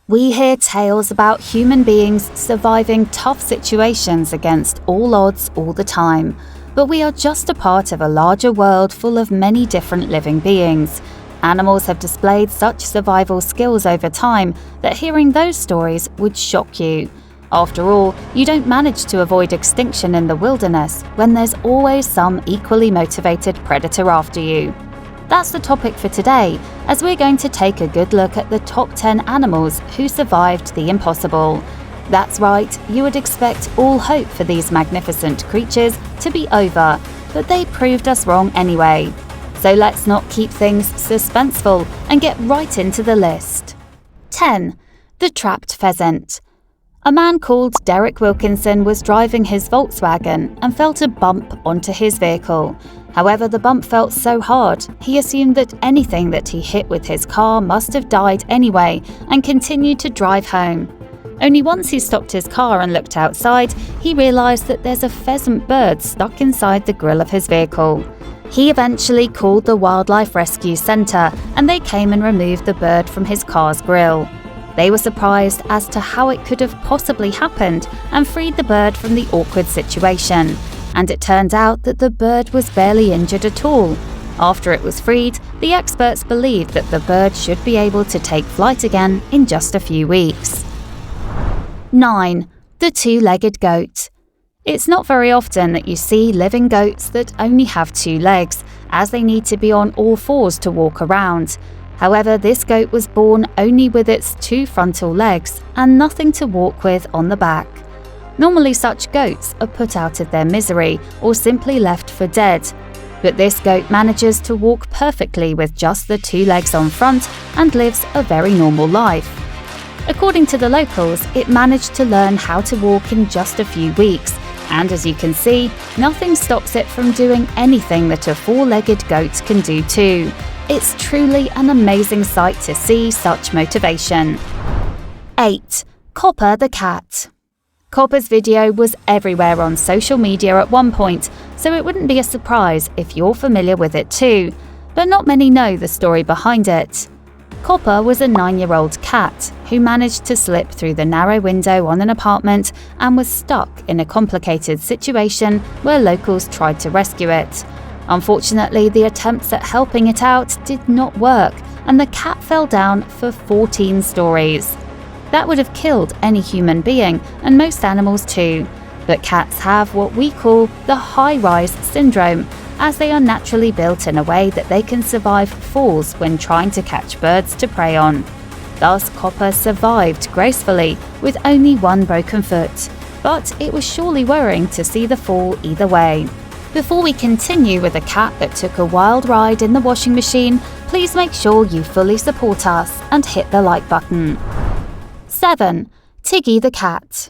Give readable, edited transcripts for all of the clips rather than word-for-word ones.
We hear tales about human beings surviving tough situations against all odds all the time, but we are just a part of a larger world full of many different living beings. Animals have displayed such survival skills over time that hearing those stories would shock you. After all, you don't manage to avoid extinction in the wilderness when there's always some equally motivated predator after you. That's the topic for today, as we're going to take a good look at the top 10 animals who survived the impossible. That's right, you would expect all hope for these magnificent creatures to be over, but they proved us wrong anyway. So let's not keep things suspenseful and get right into the list. 10. The trapped pheasant. A man called Derek Wilkinson was driving his Volkswagen and felt a bump onto his vehicle. However, the bump felt so hard, he assumed that anything that he hit with his car must have died anyway and continued to drive home. Only once he stopped his car and looked outside, he realized that there's a pheasant bird stuck inside the grille of his vehicle. He eventually called the Wildlife Rescue Centre and they came and removed the bird from his car's grille. They were surprised as to how it could have possibly happened and freed the bird from the awkward situation. And it turned out that the bird was barely injured at all. After it was freed, the experts believed that the bird should be able to take flight again in just a few weeks. 9. The two-legged goat. It's not very often that you see living goats that only have 2 legs, as they need to be on all fours to walk around. However, this goat was born only with its 2 frontal legs and nothing to walk with on the back. Normally such goats are put out of their misery or simply left for dead, but this goat manages to walk perfectly with just the 2 legs on front and lives a very normal life. According to the locals, it managed to learn how to walk in just a few weeks, and as you can see, nothing stops it from doing anything that a 4-legged goat can do too. It's truly an amazing sight to see such motivation. 8. Copper the cat. Copper's video was everywhere on social media at one point, so it wouldn't be a surprise if you're familiar with it too, but not many know the story behind it. Copper was a 9-year-old cat who managed to slip through the narrow window on an apartment and was stuck in a complicated situation where locals tried to rescue it. Unfortunately, the attempts at helping it out did not work, and the cat fell down for 14 stories. That would have killed any human being, and most animals too. But cats have what we call the high-rise syndrome, as they are naturally built in a way that they can survive falls when trying to catch birds to prey on. Thus, Copper survived gracefully with only 1 broken foot, but it was surely worrying to see the fall either way. Before we continue with a cat that took a wild ride in the washing machine, please make sure you fully support us and hit the like button. 7. Tiggy the Cat.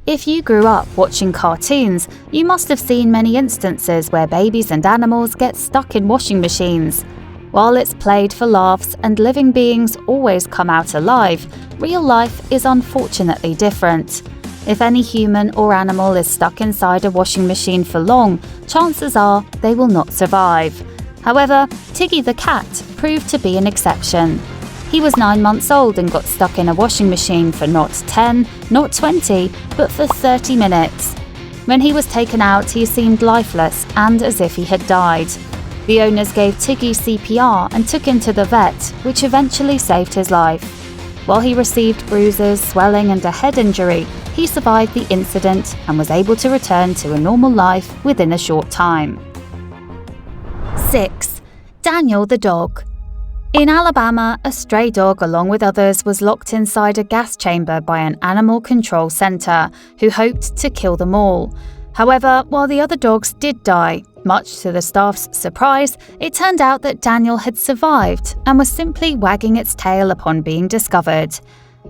If you grew up watching cartoons, you must have seen many instances where babies and animals get stuck in washing machines. While it's played for laughs and living beings always come out alive, real life is unfortunately different. If any human or animal is stuck inside a washing machine for long, chances are they will not survive. However, Tiggy the cat proved to be an exception. He was 9 months old and got stuck in a washing machine for not 10, not 20, but for 30 minutes. When he was taken out, he seemed lifeless and as if he had died. The owners gave Tiggy CPR and took him to the vet, which eventually saved his life. While he received bruises, swelling and a head injury, he survived the incident and was able to return to a normal life within a short time. 6. Daniel the dog. In Alabama, a stray dog along with others was locked inside a gas chamber by an animal control center who hoped to kill them all. However, while the other dogs did die, much to the staff's surprise, it turned out that Daniel had survived and was simply wagging its tail upon being discovered.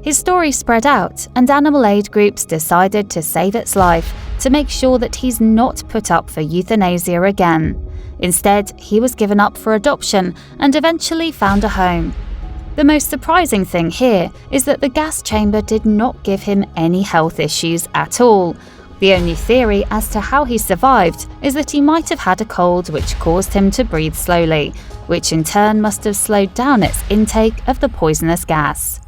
His story spread out, and animal aid groups decided to save its life to make sure that he's not put up for euthanasia again. Instead, he was given up for adoption and eventually found a home. The most surprising thing here is that the gas chamber did not give him any health issues at all. The only theory as to how he survived is that he might have had a cold which caused him to breathe slowly, which in turn must have slowed down its intake of the poisonous gas.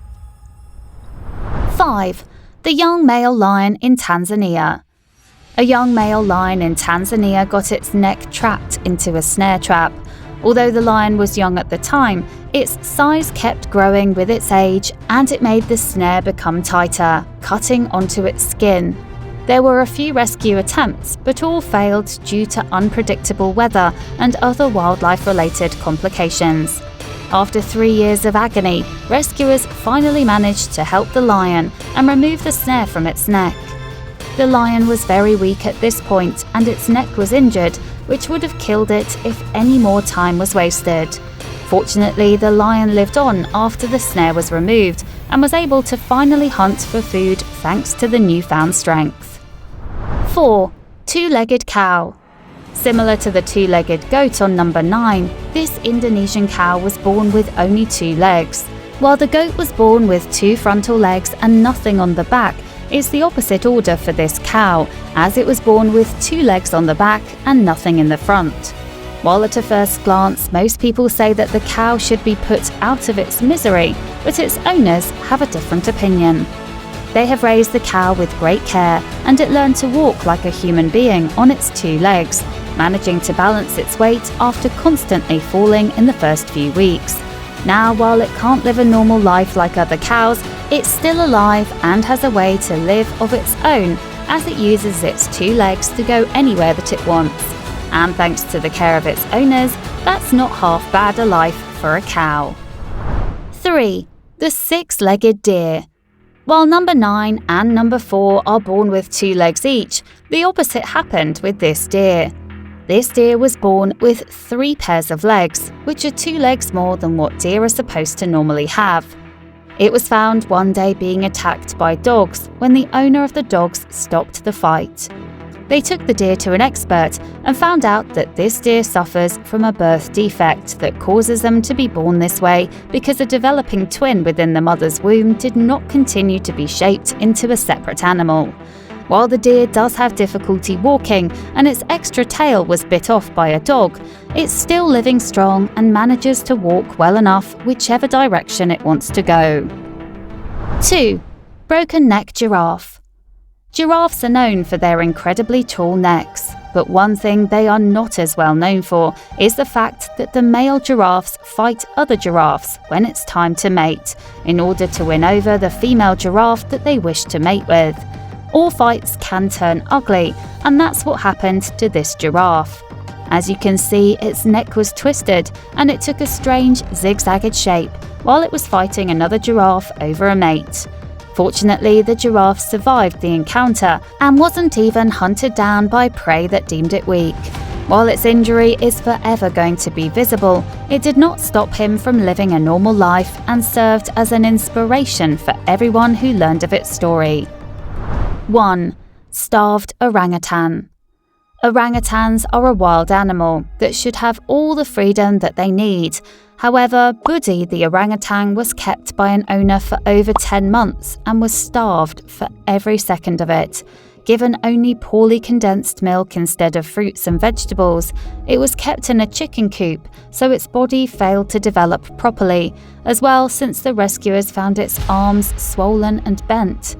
5. The young male lion in Tanzania. A young male lion in Tanzania got its neck trapped into a snare trap. Although the lion was young at the time, its size kept growing with its age, and it made the snare become tighter, cutting onto its skin. There were a few rescue attempts, but all failed due to unpredictable weather and other wildlife-related complications. After 3 years of agony, rescuers finally managed to help the lion and remove the snare from its neck. The lion was very weak at this point, and its neck was injured, which would have killed it if any more time was wasted. Fortunately, the lion lived on after the snare was removed and was able to finally hunt for food thanks to the newfound strength. 4. Two-legged cow. Similar to the two-legged goat on number 9, this Indonesian cow was born with only 2 legs. While the goat was born with 2 frontal legs and nothing on the back, it's the opposite order for this cow, as it was born with 2 legs on the back and nothing in the front. While at a first glance, most people say that the cow should be put out of its misery, but its owners have a different opinion. They have raised the cow with great care, and it learned to walk like a human being on its 2 legs, managing to balance its weight after constantly falling in the first few weeks. Now, while it can't live a normal life like other cows, it's still alive and has a way to live of its own, as it uses its 2 legs to go anywhere that it wants. And thanks to the care of its owners, that's not half bad a life for a cow. 3. The 6-legged deer. While number 9 and number 4 are born with 2 legs each, the opposite happened with this deer. This deer was born with 3 pairs of legs, which are 2 legs more than what deer are supposed to normally have. It was found one day being attacked by dogs when the owner of the dogs stopped the fight. They took the deer to an expert and found out that this deer suffers from a birth defect that causes them to be born this way because a developing twin within the mother's womb did not continue to be shaped into a separate animal. While the deer does have difficulty walking and its extra tail was bit off by a dog, it's still living strong and manages to walk well enough whichever direction it wants to go. 2. Broken neck giraffe. Giraffes are known for their incredibly tall necks, but one thing they are not as well known for is the fact that the male giraffes fight other giraffes when it's time to mate, in order to win over the female giraffe that they wish to mate with. All fights can turn ugly, and that's what happened to this giraffe. As you can see, its neck was twisted, and it took a strange zigzagged shape while it was fighting another giraffe over a mate. Fortunately, the giraffe survived the encounter and wasn't even hunted down by prey that deemed it weak. While its injury is forever going to be visible, it did not stop him from living a normal life and served as an inspiration for everyone who learned of its story. 1. Starved orangutan. Orangutans are a wild animal that should have all the freedom that they need. However, Buddy the orangutan was kept by an owner for over 10 months and was starved for every second of it. Given only poorly condensed milk instead of fruits and vegetables, it was kept in a chicken coop, so its body failed to develop properly, as well since the rescuers found its arms swollen and bent.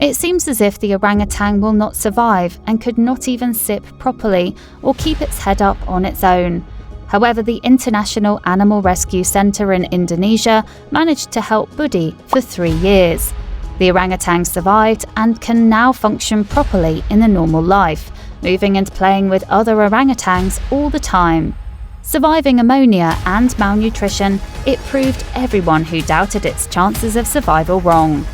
It seems as if the orangutan will not survive and could not even sip properly or keep its head up on its own. However, the International Animal Rescue Centre in Indonesia managed to help Buddy for 3 years. The orangutan survived and can now function properly in a normal life, moving and playing with other orangutans all the time. Surviving ammonia and malnutrition, it proved everyone who doubted its chances of survival wrong.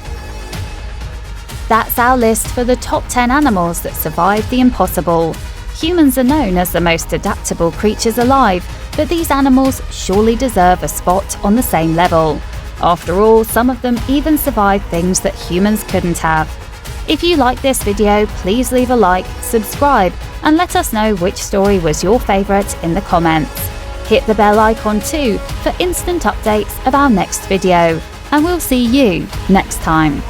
That's our list for the top 10 animals that survived the impossible. Humans are known as the most adaptable creatures alive, but these animals surely deserve a spot on the same level. After all, some of them even survived things that humans couldn't have. If you like this video, please leave a like, subscribe, and let us know which story was your favourite in the comments. Hit the bell icon too for instant updates of our next video, and we'll see you next time.